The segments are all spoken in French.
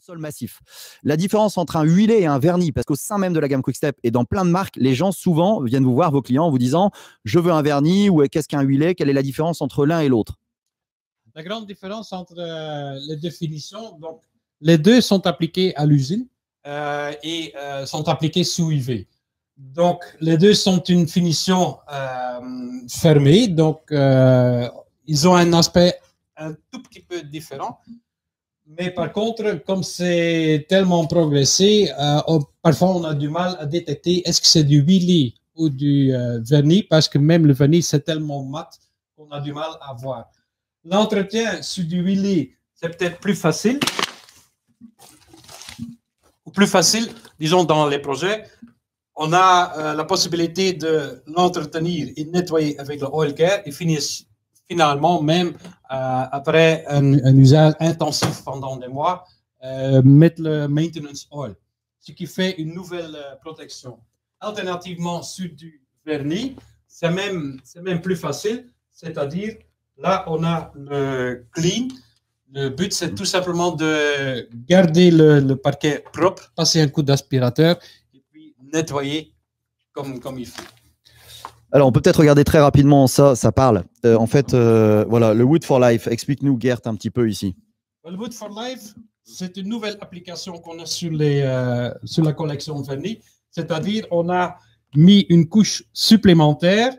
sol massif. La différence entre un huilé et un vernis, parce qu'au sein même de la gamme Quick-Step et dans plein de marques, les gens souvent viennent vous voir, vos clients, en vous disant « je veux un vernis » ou « qu'est-ce qu'un huilé ?» Quelle est la différence entre l'un et l'autre? La grande différence entre les définitions, donc les deux sont appliqués à l'usine et sont appliqués sous UV. Donc les deux sont une finition fermée, donc ils ont un aspect un tout petit peu différent. Mais par contre, comme c'est tellement progressé, parfois on a du mal à détecter est-ce que c'est du huilé ou du vernis, parce que même le vernis c'est tellement mat qu'on a du mal à voir. L'entretien sur du huilé, c'est peut-être plus facile. Ou plus facile, disons dans les projets, on a la possibilité de l'entretenir et de nettoyer avec le oil care et finalement, même après un usage intensif pendant des mois, mettre le maintenance oil, ce qui fait une nouvelle protection. Alternativement, sur du vernis, c'est même plus facile, c'est-à-dire là, on a le clean. Le but, c'est tout simplement de garder le parquet propre, passer un coup d'aspirateur et puis nettoyer comme il faut. Alors, on peut peut-être regarder très rapidement ça parle. En fait, voilà, le Wood for Life. Explique-nous, Gert, un petit peu ici. Le Wood for Life, c'est une nouvelle application qu'on a sur la collection vernis. C'est-à-dire, on a mis une couche supplémentaire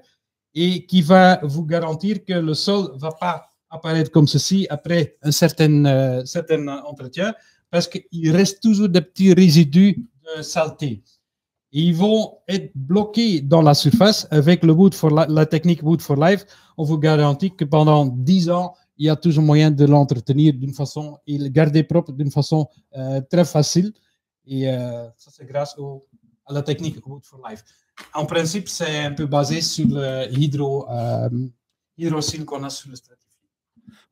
et qui va vous garantir que le sol ne va pas apparaître comme ceci après un certain entretien, parce qu'il reste toujours des petits résidus de saleté. Et ils vont être bloqués dans la surface avec la technique Wood for Life. On vous garantit que pendant 10 ans, il y a toujours moyen de l'entretenir d'une façon et le garder propre d'une façon très facile. Et ça, c'est grâce à la technique Wood for Life. En principe, c'est un peu basé sur l'hydrosil qu'on a sur le stratifié.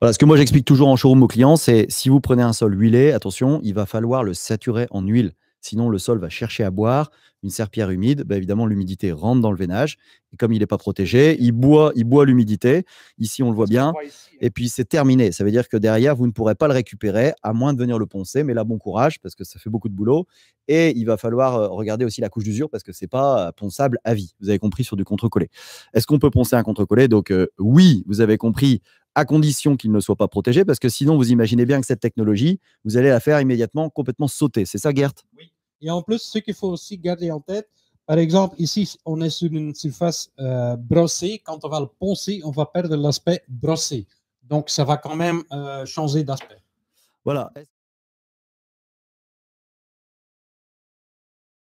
Voilà, ce que moi j'explique toujours en showroom aux clients, c'est si vous prenez un sol huilé, attention, il va falloir le saturer en huile. Sinon, le sol va chercher à boire. Une serpillière humide, bah évidemment, l'humidité rentre dans le veinage. Et comme il n'est pas protégé, il boit l'humidité. Ici, on le voit bien. Et puis, c'est terminé. Ça veut dire que derrière, vous ne pourrez pas le récupérer, à moins de venir le poncer. Mais là, bon courage, parce que ça fait beaucoup de boulot. Et il va falloir regarder aussi la couche d'usure, parce que ce n'est pas ponçable à vie. Vous avez compris, sur du contre-collé. Est-ce qu'on peut poncer un contre-collé? Donc, oui, vous avez compris, à condition qu'il ne soit pas protégé, parce que sinon, vous imaginez bien que cette technologie, vous allez la faire immédiatement complètement sauter. C'est ça, Gert? Oui. Et en plus, ce qu'il faut aussi garder en tête, par exemple, ici, on est sur une surface brossée. Quand on va le poncer, on va perdre l'aspect brossé. Donc, ça va quand même changer d'aspect. Voilà.